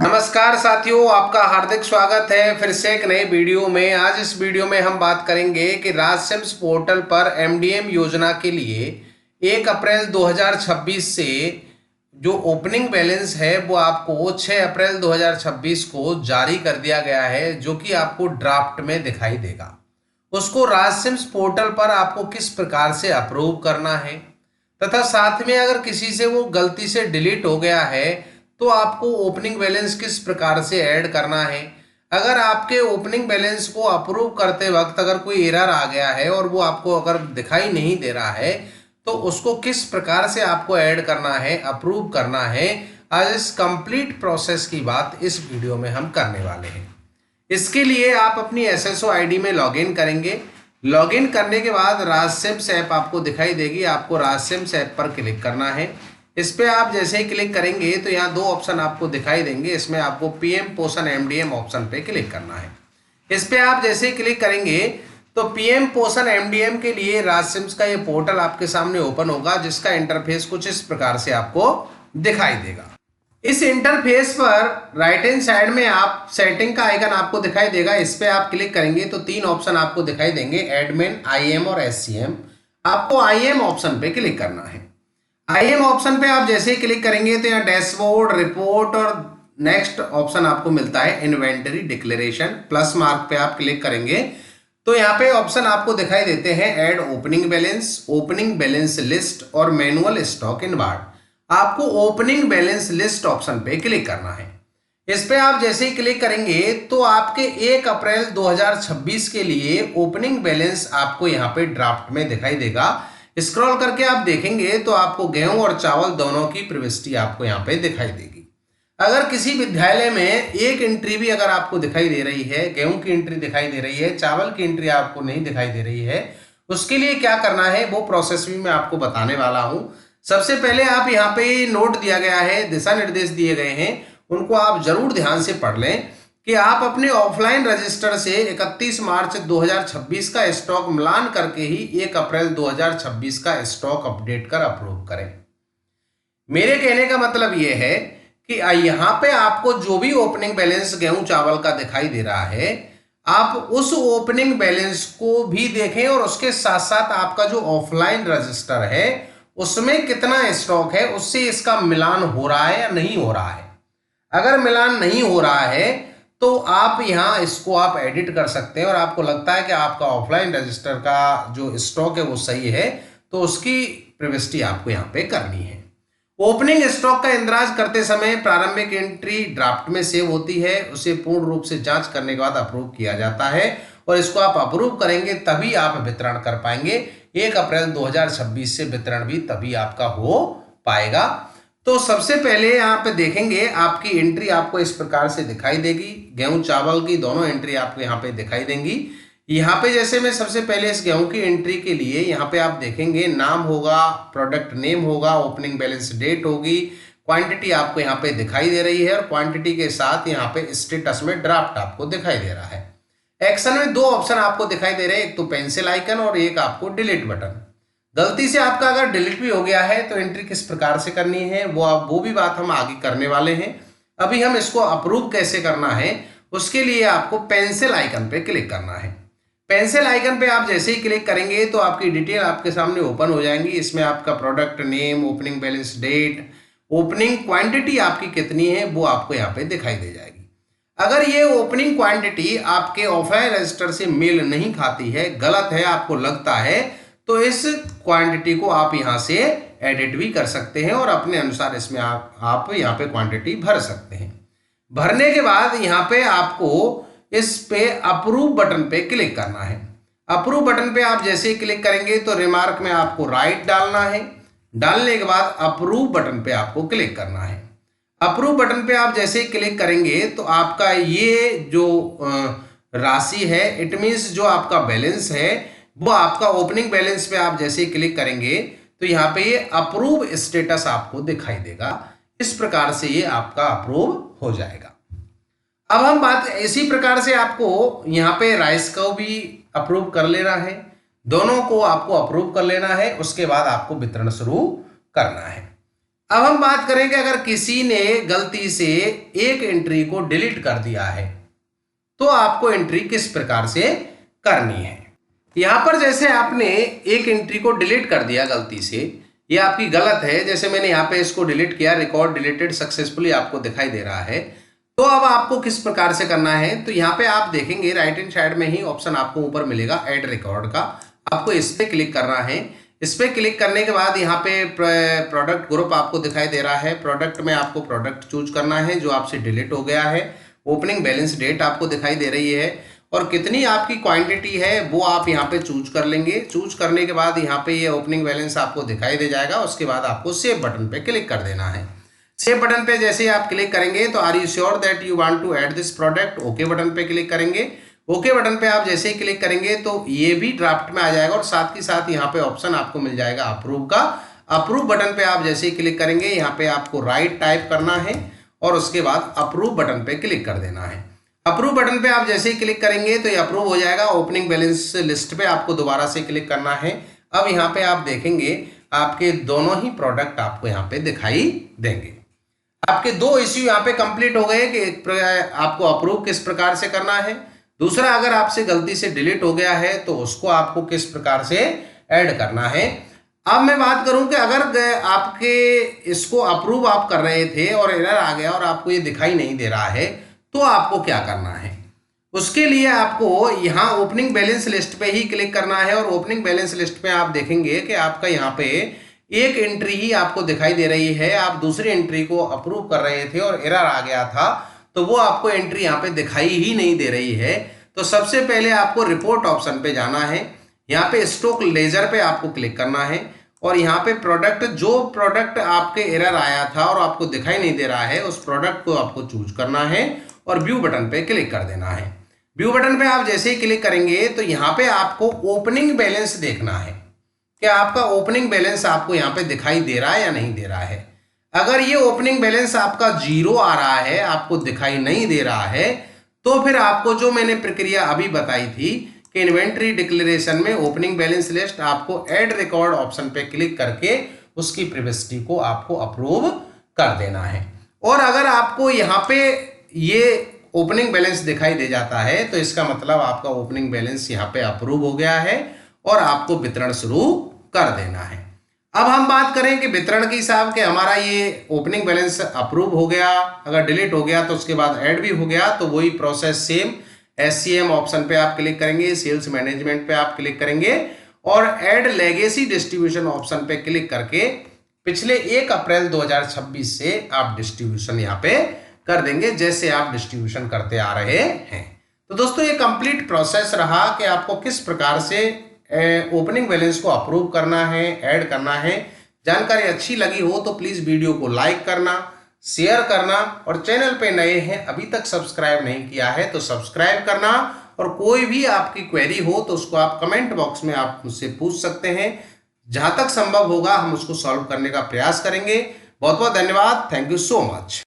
नमस्कार साथियों, आपका हार्दिक स्वागत है फिर से एक नई वीडियो में। आज इस वीडियो में हम बात करेंगे कि राजसिम्स पोर्टल पर एमडीएम योजना के लिए 1 अप्रैल 2026 से जो ओपनिंग बैलेंस है वो आपको 6 अप्रैल 2026 को जारी कर दिया गया है, जो कि आपको ड्राफ्ट में दिखाई देगा। उसको राजसिम्स पोर्टल पर आपको किस प्रकार से अप्रूव करना है, तथा साथ में अगर किसी से वो गलती से डिलीट हो गया है तो आपको ओपनिंग बैलेंस किस प्रकार से ऐड करना है। अगर आपके ओपनिंग बैलेंस को अप्रूव करते वक्त अगर कोई एरर आ गया है और वो आपको अगर दिखाई नहीं दे रहा है तो उसको किस प्रकार से आपको ऐड करना है, अप्रूव करना है, आज इस कंप्लीट प्रोसेस की बात इस वीडियो में हम करने वाले हैं। इसके लिए आप अपनी एसएसओ आईडी में लॉगिन करेंगे। लॉगिन करने के बाद राजसिम्स ऐप आपको दिखाई देगी। आपको राजसिम्स ऐप पर क्लिक करना है। इस पे आप जैसे ही क्लिक करेंगे तो यहाँ दो ऑप्शन आपको दिखाई देंगे। इसमें आपको पीएम पोषण एमडीएम ऑप्शन पे क्लिक करना है। इस पे आप जैसे ही क्लिक करेंगे तो पीएम पोषण एमडीएम के लिए राजसिम्स का ये पोर्टल आपके सामने ओपन होगा, जिसका इंटरफेस कुछ इस प्रकार से आपको दिखाई देगा। इस इंटरफेस पर राइट हैंड साइड में आप सेटिंग का आइकन आपको दिखाई देगा। इस पे आप क्लिक करेंगे तो तीन ऑप्शन आपको दिखाई देंगे, एडमिन, आईएम और एससीएम। आपको आईएम ऑप्शन पे क्लिक करना है। आईएम ऑप्शन पे आप जैसे ही क्लिक करेंगे तो यहाँ डैशबोर्ड, रिपोर्ट और नेक्स्ट ऑप्शन आपको मिलता है इन्वेंटरी डिक्लेरेशन। प्लस मार्क पे आप क्लिक करेंगे तो यहाँ पे ऑप्शन आपको दिखाई देते हैं add opening balance, opening balance list और मैनुअल स्टॉक इन वार्ड। आपको ओपनिंग बैलेंस लिस्ट ऑप्शन पे क्लिक करना है। इस पे आप जैसे ही क्लिक करेंगे तो आपके 1 अप्रैल 2026 के लिए ओपनिंग बैलेंस आपको यहाँ पे ड्राफ्ट में दिखाई देगा। स्क्रॉल करके आप देखेंगे तो आपको गेहूं और चावल दोनों की प्रविष्टि आपको यहाँ पे दिखाई देगी। अगर किसी विद्यालय में एक एंट्री भी अगर आपको दिखाई दे रही है, गेहूं की एंट्री दिखाई दे रही है, चावल की एंट्री आपको नहीं दिखाई दे रही है, उसके लिए क्या करना है वो प्रोसेस भी मैं आपको बताने वाला हूं। सबसे पहले आप यहाँ पे नोट दिया गया है, दिशा निर्देश दिए गए हैं, उनको आप जरूर ध्यान से पढ़ लें कि आप अपने ऑफलाइन रजिस्टर से 31 मार्च 2026 का स्टॉक मिलान करके ही 1 अप्रैल 2026 का स्टॉक अपडेट कर अप्रूव करें। मेरे कहने का मतलब यह है कि यहाँ पे आपको जो भी ओपनिंग बैलेंस गेहूं चावल का दिखाई दे रहा है, आप उस ओपनिंग बैलेंस को भी देखें और उसके साथ साथ आपका जो ऑफलाइन रजिस्टर है उसमें कितना स्टॉक है उससे इसका मिलान हो रहा है या नहीं हो रहा है। अगर मिलान नहीं हो रहा है तो आप यहाँ इसको आप एडिट कर सकते हैं और आपको लगता है कि आपका ऑफलाइन रजिस्टर का जो स्टॉक है वो सही है तो उसकी प्रविष्टि आपको यहाँ पे करनी है। ओपनिंग स्टॉक का इंद्राज करते समय प्रारंभिक एंट्री ड्राफ्ट में सेव होती है, उसे पूर्ण रूप से जांच करने के बाद अप्रूव किया जाता है और इसको आप अप्रूव करेंगे तभी आप वितरण कर पाएंगे। 1 अप्रैल 2026 से वितरण भी तभी आपका हो पाएगा। तो सबसे पहले यहाँ पे देखेंगे आपकी एंट्री आपको इस प्रकार से दिखाई देगी। गेहूं चावल की दोनों एंट्री आपको यहाँ पे दिखाई देंगी। यहाँ पे जैसे मैं सबसे पहले इस गेहूं की एंट्री के लिए यहाँ पे आप देखेंगे नाम होगा, प्रोडक्ट नेम होगा, ओपनिंग बैलेंस डेट होगी, क्वांटिटी आपको यहाँ पे दिखाई दे रही है और क्वांटिटी के साथ यहाँ पे स्टेटस में ड्राफ्ट आपको दिखाई दे रहा है। एक्शन में दो ऑप्शन आपको दिखाई दे रहे हैं, एक तो पेंसिल आइकन और एक आपको डिलीट बटन। गलती से आपका अगर डिलीट भी हो गया है तो एंट्री किस प्रकार से करनी है वो भी बात हम आगे करने वाले हैं। अभी हम इसको अप्रूव कैसे करना है उसके लिए आपको पेंसिल आइकन पे क्लिक करना है। पेंसिल आइकन पे आप जैसे ही क्लिक करेंगे तो आपकी डिटेल आपके सामने ओपन हो जाएंगी। इसमें आपका product name, opening balance date, opening quantity आपकी कितनी है वो आपको यहाँ पे दिखाई दे जाएगी। अगर ये ओपनिंग क्वांटिटी आपके ऑफलाइन रजिस्टर से मेल नहीं खाती है, गलत है, आपको लगता है, तो इस क्वांटिटी को आप यहां से एडिट भी कर सकते हैं और अपने अनुसार इसमें आप यहां पे क्वांटिटी भर सकते हैं। भरने के बाद यहां पे आपको इस पे अप्रूव बटन पे क्लिक करना है। अप्रूव बटन पे आप जैसे ही क्लिक करेंगे तो रिमार्क में आपको राइट डालना है। डालने के बाद अप्रूव बटन पे आपको क्लिक करना है। अप्रूव बटन पे आप जैसे ही क्लिक करेंगे तो आपका ये जो राशि है, इट मीन्स जो आपका बैलेंस है वो आपका ओपनिंग बैलेंस पे आप जैसे ही क्लिक करेंगे तो यहाँ पे ये अप्रूव स्टेटस आपको दिखाई देगा। इस प्रकार से ये आपका अप्रूव हो जाएगा। अब हम बात इसी प्रकार से आपको यहाँ पे राइस को भी अप्रूव कर लेना है। दोनों को आपको अप्रूव कर लेना है, उसके बाद आपको वितरण शुरू करना है। अब हम बात करें कि अगर किसी ने गलती से एक एंट्री को डिलीट कर दिया है तो आपको एंट्री किस प्रकार से करनी है। यहां पर जैसे आपने एक एंट्री को डिलीट कर दिया गलती से, ये आपकी गलत है। जैसे मैंने यहाँ पे इसको डिलीट किया, रिकॉर्ड डिलीटेड सक्सेसफुली आपको दिखाई दे रहा है। तो अब आपको किस प्रकार से करना है, तो यहाँ पे आप देखेंगे राइट हैंड साइड में ही ऑप्शन आपको ऊपर मिलेगा ऐड रिकॉर्ड का। आपको इस पे क्लिक करना है। इस पे क्लिक करने के बाद यहाँ पे प्रोडक्ट ग्रुप आपको दिखाई दे रहा है। प्रोडक्ट में आपको प्रोडक्ट चूज करना है जो आपसे डिलीट हो गया है। ओपनिंग बैलेंस डेट आपको दिखाई दे रही है और कितनी आपकी क्वांटिटी है वो आप यहाँ पे चूज कर लेंगे। चूज करने के बाद यहाँ पे ये ओपनिंग बैलेंस आपको दिखाई दे जाएगा। उसके बाद आपको सेव बटन पे क्लिक कर देना है। सेव बटन पे जैसे ही आप क्लिक करेंगे तो are you sure that you want to add this product, okay button पे क्लिक करेंगे। ओके बटन पे आप जैसे ही क्लिक करेंगे तो ये भी ड्राफ्ट में आ जाएगा और साथ ही साथ यहाँ पे ऑप्शन आपको मिल जाएगा अप्रूव का। अप्रूव बटन पे आप जैसे ही क्लिक करेंगे यहाँ पे आपको राइट टाइप करना है और उसके बाद अप्रूव बटन पे क्लिक कर देना है। अप्रूव बटन पे आप जैसे ही क्लिक करेंगे तो ये अप्रूव हो जाएगा। ओपनिंग बैलेंस लिस्ट पे आपको दोबारा से क्लिक करना है। अब यहाँ पे आप देखेंगे आपके दोनों ही प्रोडक्ट आपको यहाँ पे दिखाई देंगे। आपके दो इश्यू यहाँ पे कंप्लीट हो गए कि आपको अप्रूव किस प्रकार से करना है, दूसरा अगर आपसे गलती से डिलीट हो गया है तो उसको आपको किस प्रकार से ऐड करना है। अब मैं बात करूं कि अगर आपके इसको अप्रूव आप कर रहे थे और एरर आ गया और आपको ये दिखाई नहीं दे रहा है तो आपको क्या करना है। उसके लिए आपको यहाँ ओपनिंग बैलेंस लिस्ट पे ही क्लिक करना है और ओपनिंग बैलेंस लिस्ट पे आप देखेंगे कि आपका यहाँ पे एक एंट्री ही आपको दिखाई दे रही है। आप दूसरी एंट्री को अप्रूव कर रहे थे और एरर आ गया था तो वो आपको एंट्री यहाँ पे दिखाई ही नहीं दे रही है। तो सबसे पहले आपको रिपोर्ट ऑप्शन पे जाना है। यहाँ पे स्टॉक लेजर पे आपको क्लिक करना है और यहाँ पे प्रोडक्ट, जो प्रोडक्ट आपके एरर आया था और आपको दिखाई नहीं दे रहा है उस प्रोडक्ट को आपको चूज करना है और व्यू बटन पे क्लिक कर देना है। व्यू बटन पे आप जैसे ही क्लिक करेंगे तो यहाँ पे आपको ओपनिंग बैलेंस देखना है कि आपका ओपनिंग बैलेंस आपको यहाँ पे दिखाई दे रहा है या नहीं दे रहा है। अगर ये ओपनिंग बैलेंस आपका जीरो आ रहा है, आपको दिखाई नहीं दे रहा है, तो फिर आपको जो मैंने प्रक्रिया अभी बताई थी कि इन्वेंट्री डिक्लेरेशन में ओपनिंग बैलेंस लिस्ट आपको ऐड रिकॉर्ड ऑप्शन पे क्लिक करके उसकी प्रिविसिटी को आपको अप्रूव कर देना है। और अगर आपको यहाँ पे ये ओपनिंग बैलेंस दिखाई दे जाता है तो इसका मतलब आपका ओपनिंग बैलेंस यहाँ पे अप्रूव हो गया है और आपको वितरण शुरू कर देना है। अब हम बात करें कि वितरण के हिसाब के हमारा ये ओपनिंग बैलेंस अप्रूव हो गया, अगर डिलीट हो गया तो उसके बाद ऐड भी हो गया तो वही प्रोसेस सेम SCM ऑप्शन पे आप क्लिक करेंगे, सेल्स मैनेजमेंट पे आप क्लिक करेंगे और ऐड लेगेसी डिस्ट्रीब्यूशन ऑप्शन पे क्लिक करके पिछले 1 अप्रैल 2026 से आप डिस्ट्रीब्यूशन यहाँ पे कर देंगे जैसे आप डिस्ट्रीब्यूशन करते आ रहे हैं। तो दोस्तों ये कंप्लीट प्रोसेस रहा कि आपको किस प्रकार से ओपनिंग बैलेंस को अप्रूव करना है, ऐड करना है। जानकारी अच्छी लगी हो तो प्लीज वीडियो को लाइक करना, शेयर करना और चैनल पे नए हैं अभी तक सब्सक्राइब नहीं किया है तो सब्सक्राइब करना। और कोई भी आपकी क्वेरी हो तो उसको आप कमेंट बॉक्स में आप मुझसे पूछ सकते हैं। जहां तक संभव होगा हम उसको सॉल्व करने का प्रयास करेंगे। बहुत बहुत धन्यवाद। Thank you so much.